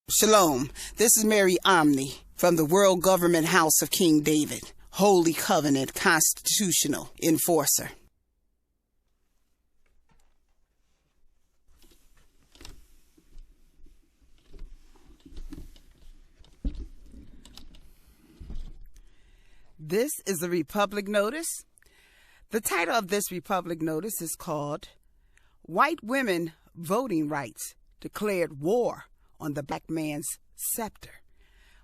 Shalom, this is Mary Omni from the World Government House of King David, Holy Covenant Constitutional Enforcer. This is the Republic Notice. The title of this Republic Notice is called White Women Voting Rights Declared War on the Black Man's Scepter.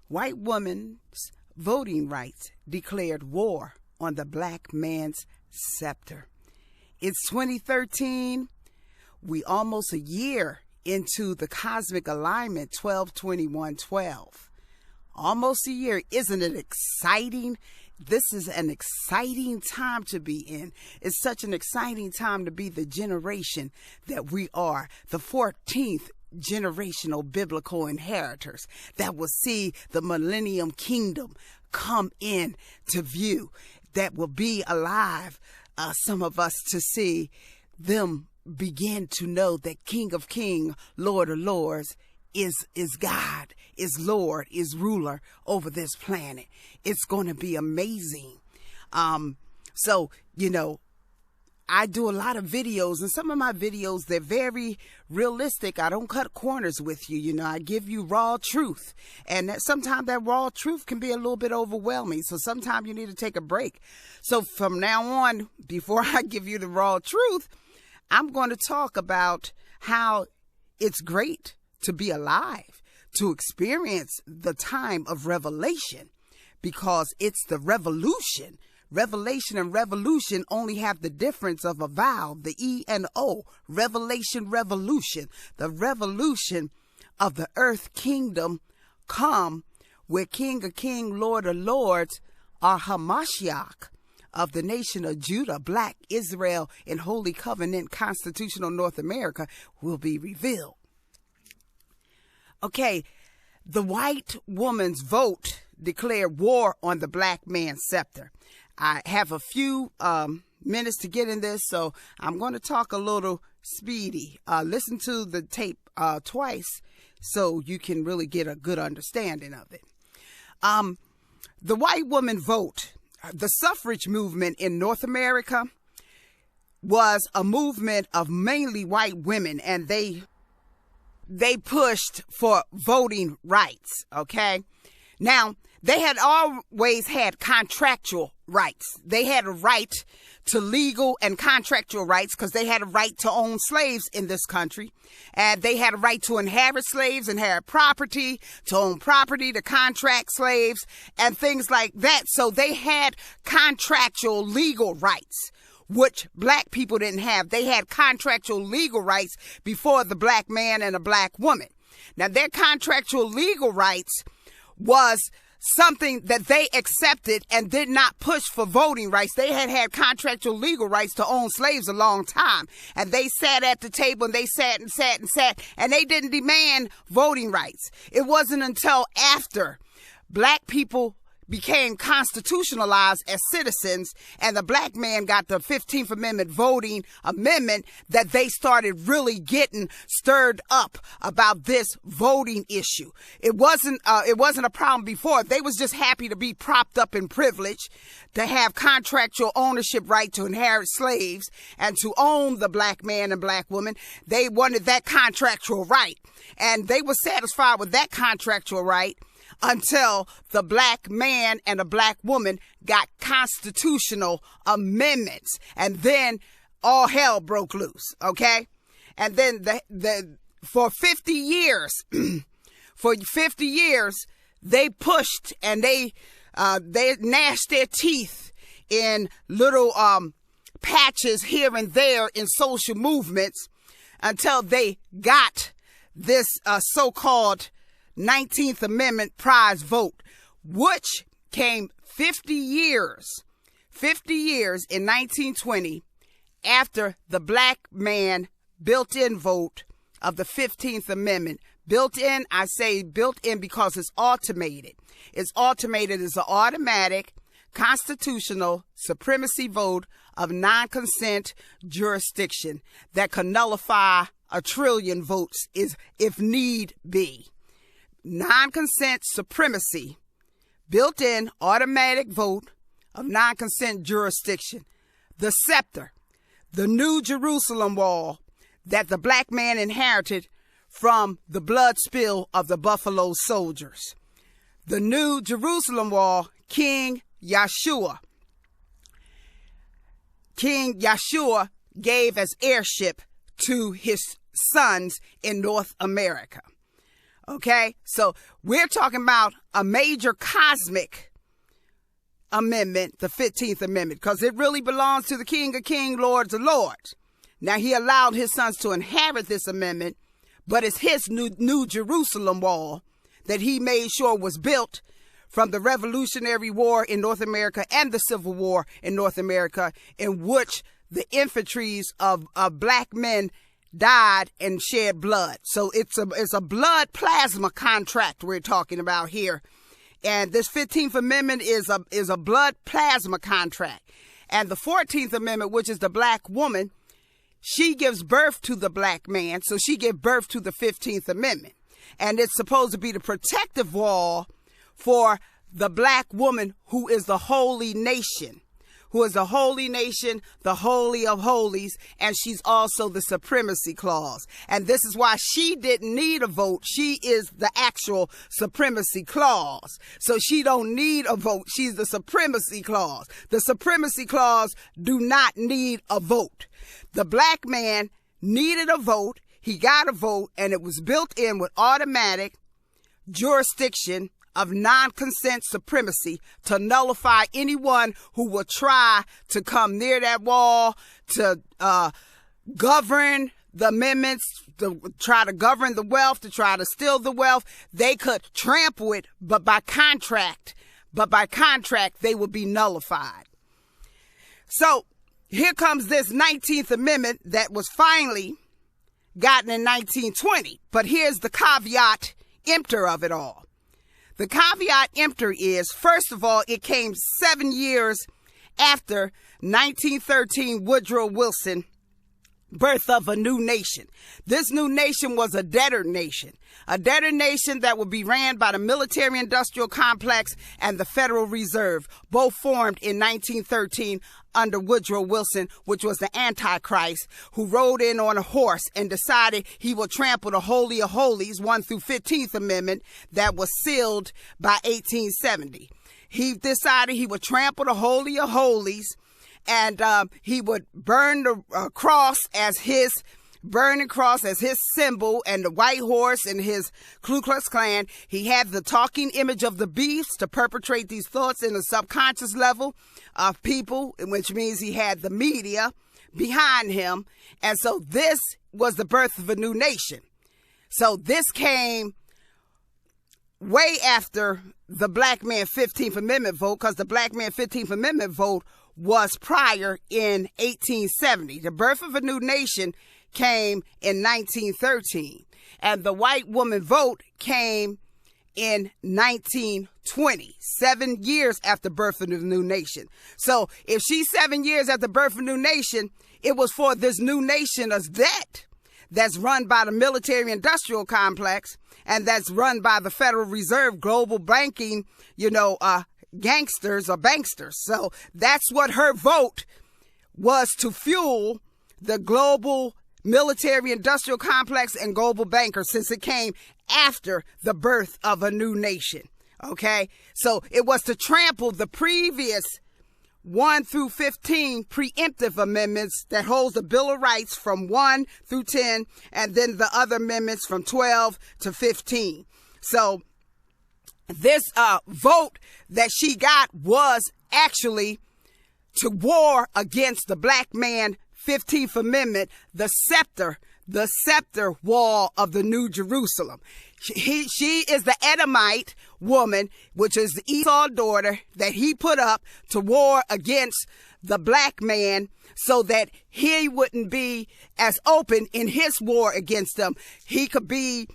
White women's voting rights declared war on the black man's scepter. It's 2013. We almost a year into the cosmic alignment 12-21-12. Almost a year. Isn't it exciting? This is an exciting time to be in. It's such an exciting time to be the generation that we are, the 14th generational biblical inheritors that will see the millennium kingdom come in to view, that will be alive, some of us to see them begin to know that King of Kings, Lord of Lords is God, is Lord, is ruler over this planet. It's going to be amazing. So, I do a lot of videos, and some of my videos, they're very realistic. I don't cut corners with you. I give you raw truth. And sometimes that raw truth can be a little bit overwhelming. So sometimes you need to take a break. So from now on, before I give you the raw truth, I'm going to talk about how it's great to be alive, to experience the time of revelation, because it's the revolution. Revelation and revolution only have the difference of a vowel, the E and O. Revelation, revolution. The revolution of the earth kingdom come where King of Kings, Lord of Lords are Hamashiach of the nation of Judah, Black Israel, and Holy Covenant Constitutional North America will be revealed. Okay, the white woman's vote declared war on the black man's scepter. I have a few minutes to get in this, so I'm going to talk a little speedy. Listen to the tape twice so you can really get a good understanding of it. The white woman vote, the suffrage movement in North America was a movement of mainly white women, and they pushed for voting rights, okay? Now, they had always had contractual rights. They had a right to legal and contractual rights because they had a right to own slaves in this country. And they had a right to inherit slaves, inherit property, to own property, to contract slaves, and things like that. So they had contractual legal rights, which black people didn't have. They had contractual legal rights before the black man and a black woman. Now, their contractual legal rights was something that they accepted and did not push for voting rights. They had contractual legal rights to own slaves a long time. And they sat at the table and they sat, and they didn't demand voting rights. It wasn't until after black people became constitutionalized as citizens and the black man got the 15th Amendment voting amendment that they started really getting stirred up about this voting issue. It wasn't a problem before. They was just happy to be propped up in privilege, to have contractual ownership right to inherit slaves and to own the black man and black woman. They wanted that contractual right, and they were satisfied with that contractual right until the black man and the black woman got constitutional amendments. And then all hell broke loose, okay? And then for 50 years, they pushed and they gnashed their teeth in little patches here and there in social movements until they got this so-called 19th Amendment prize vote, which came 50 years in 1920 after the black man built-in vote of the 15th Amendment. Built in, I say built in because it's automated. It's automated as an automatic constitutional supremacy vote of non-consent jurisdiction that can nullify 1 trillion votes if need be. non-consent supremacy, built-in automatic vote of non-consent jurisdiction, the Scepter, the New Jerusalem wall that the black man inherited from the blood spill of the Buffalo Soldiers. The New Jerusalem wall, King Yeshua gave as heirship to his sons in North America. Okay, so we're talking about a major cosmic amendment, the 15th Amendment, because it really belongs to the King of Kings, Lords of Lords. Now, he allowed his sons to inherit this amendment, but it's his new Jerusalem wall that he made sure was built from the Revolutionary War in North America and the Civil War in North America, in which the infantries of black men died and shed blood. So it's a blood plasma contract we're talking about here. And this 15th Amendment is a blood plasma contract. And the 14th Amendment, which is the black woman, she gives birth to the black man, so she gives birth to the 15th Amendment. And it's supposed to be the protective wall for the black woman who is the holy nation, the Holy of Holies, and she's also the supremacy clause. And this is why she didn't need a vote. She is the actual supremacy clause. So she don't need a vote. She's the supremacy clause. The supremacy clause do not need a vote. The black man needed a vote. He got a vote, and it was built in with automatic jurisdiction of non-consent supremacy to nullify anyone who will try to come near that wall to govern the amendments, to try to govern the wealth, to try to steal the wealth. They could trample it, but by contract, they would be nullified. So here comes this 19th Amendment that was finally gotten in 1920. But here's the caveat emptor of it all. The caveat emptor is, first of all, it came 7 years after 1913 Woodrow Wilson birth of a new nation. This new nation was a debtor nation that would be ran by the military-industrial complex and the Federal Reserve, both formed in 1913 under Woodrow Wilson, which was the Antichrist, who rode in on a horse and decided he would trample the Holy of Holies, 1 through 15th Amendment, that was sealed by 1870. He decided he would trample the Holy of Holies, and he would burn the cross as his burning cross as his symbol, and the white horse and his Ku Klux Klan. He had the talking image of the beast to perpetrate these thoughts in the subconscious level of people, which means he had the media behind him. And so this was the birth of a new nation. So this came way after the Black Man 15th Amendment vote, because the Black Man 15th Amendment vote was prior in 1870. The birth of a new nation came in 1913, and the white woman vote came in 1920, 7 years after birth of the new nation. So if she's 7 years after birth of the new nation, it was for this new nation as that's run by the military-industrial complex, and that's run by the Federal Reserve, global banking, gangsters or banksters. So that's what her vote was, to fuel the global military-industrial complex and global bankers, since it came after the birth of a new nation. Okay? So it was to trample the previous 1 through 15 preemptive amendments that holds the Bill of Rights from 1 through 10, and then the other amendments from 12 to 15. So this vote that she got was actually to war against the Black Man 15th Amendment, the Scepter wall of the New Jerusalem. She is the Edomite woman, which is the Esau daughter that he put up to war against the black man, so that he wouldn't be as open in his war against them. He could be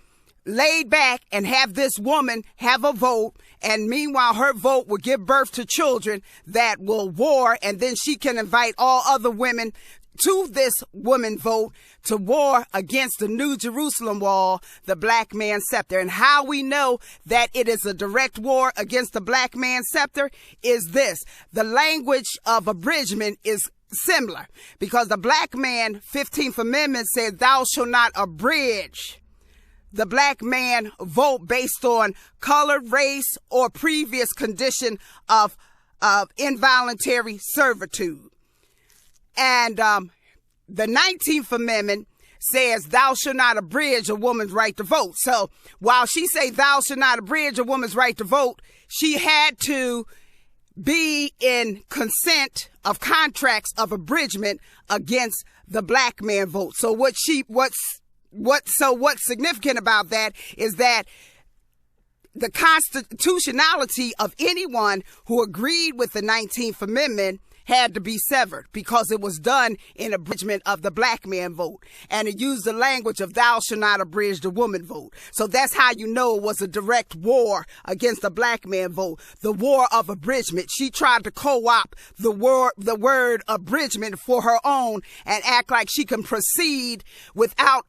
laid back and have this woman have a vote, and meanwhile her vote will give birth to children that will war, and then she can invite all other women to this woman vote to war against the New Jerusalem wall, the black man's scepter. And how we know that it is a direct war against the black man's scepter is this. The language of abridgement is similar, because the black man 15th Amendment said, thou shalt not abridge the black man vote based on color, race, or previous condition of involuntary servitude. And the 19th Amendment says, thou shalt not abridge a woman's right to vote. So while she say thou shalt not abridge a woman's right to vote, she had to be in consent of contracts of abridgment against the black man vote. So what's significant about that is that the constitutionality of anyone who agreed with the 19th Amendment had to be severed, because it was done in abridgment of the black man vote. And it used the language of thou shalt not abridge the woman vote. So that's how you know it was a direct war against the black man vote. The war of abridgment. She tried to co-opt the word abridgment for her own and act like she can proceed without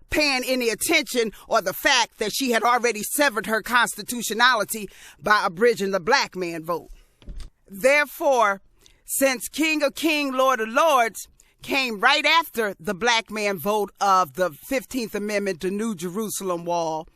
paying any attention or the fact that she had already severed her constitutionality by abridging the black man vote. Therefore, since King of Kings, Lord of Lords came right after the black man vote of the 15th Amendment, the New Jerusalem wall,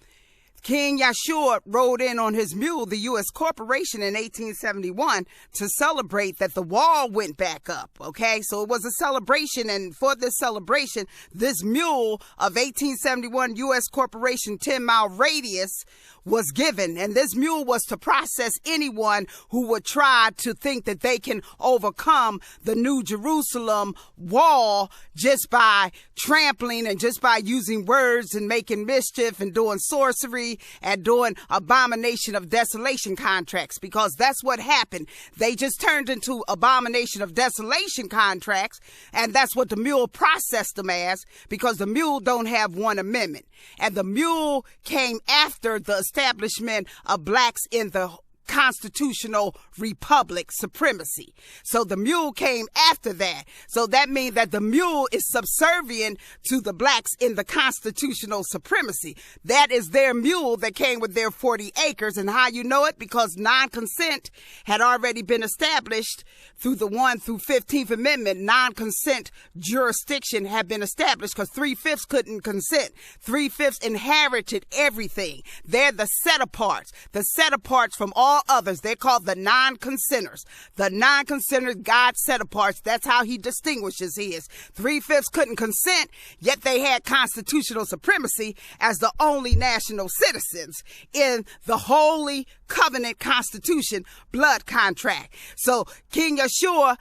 King Yeshua rode in on his mule, the U.S. corporation, in 1871 to celebrate that the wall went back up, okay? So it was a celebration, and for this celebration, this mule of 1871 U.S. corporation 10-mile radius was given, and this mule was to process anyone who would try to think that they can overcome the New Jerusalem wall just by trampling and just by using words and making mischief and doing sorcery and doing abomination of desolation contracts, because that's what happened. They just turned into abomination of desolation contracts, and that's what the mule processed them as, because the mule don't have one amendment. And the mule came after the establishment of blacks in the constitutional republic supremacy. So the mule came after that. So that means that the mule is subservient to the blacks in the constitutional supremacy. That is their mule that came with their 40 acres. And how you know it? Because non-consent had already been established through the 1 through 15th Amendment. Non-consent jurisdiction had been established because 3/5 couldn't consent. 3/5 inherited everything. They're the set-aparts. The set-aparts from all others. They're called the non-consenters. The non-consenters, God set-aparts. That's how he distinguishes his. 3/5 couldn't consent, yet they had constitutional supremacy as the only national citizens in the Holy Covenant Constitution blood contract. So King Yeshua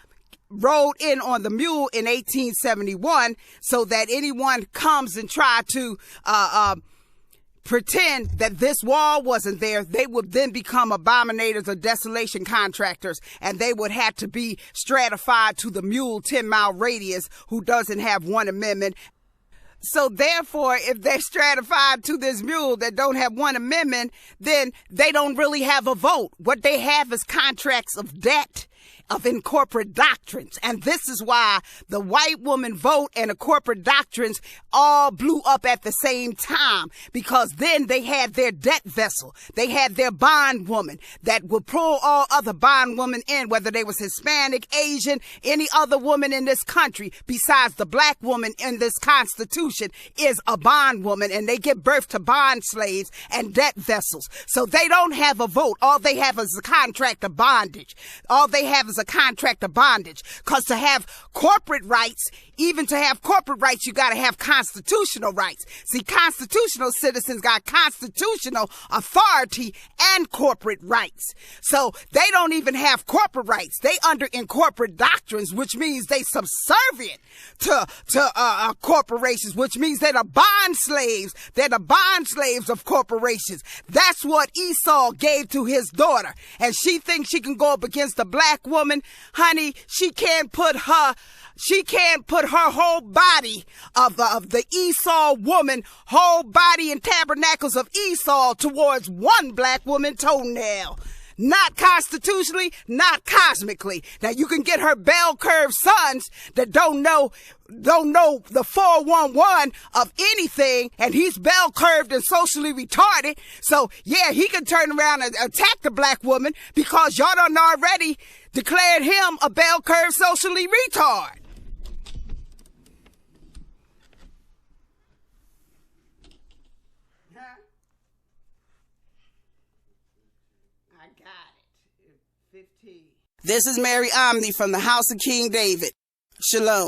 rode in on the mule in 1871 so that anyone comes and try to pretend that this wall wasn't there, they would then become abominators or desolation contractors, and they would have to be stratified to the mule 10-mile radius who doesn't have one amendment. So therefore, if they're stratified to this mule that don't have one amendment, then they don't really have a vote. What they have is contracts of debt, of incorporate doctrines. And this is why the white woman vote and the corporate doctrines all blew up at the same time, because then they had their debt vessel. They had their bond woman that would pull all other bond women in, whether they was Hispanic, Asian, any other woman in this country besides the black woman in this Constitution is a bond woman, and they give birth to bond slaves and debt vessels. So they don't have a vote. All they have is a contract of bondage. All they have is a contract of bondage, because to have corporate rights, even to have corporate rights, you got to have constitutional rights. See, constitutional citizens got constitutional authority and corporate rights. So they don't even have corporate rights. They under incorporate doctrines, which means they subservient to corporations, which means they're the bond slaves. They're the bond slaves of corporations. That's what Esau gave to his daughter. And she thinks she can go up against the black woman. Honey, she can't put her whole body of the Esau woman, whole body and tabernacles of Esau towards one black woman toenail. not constitutionally, not cosmically. Now you can get her bell curve sons that don't know the 411 of anything, and he's bell curved and socially retarded. So yeah, he can turn around and attack the black woman because y'all done already declared him a bell curve socially retard. I got it. 15. This is Mary Omni from the House of King David. Shalom.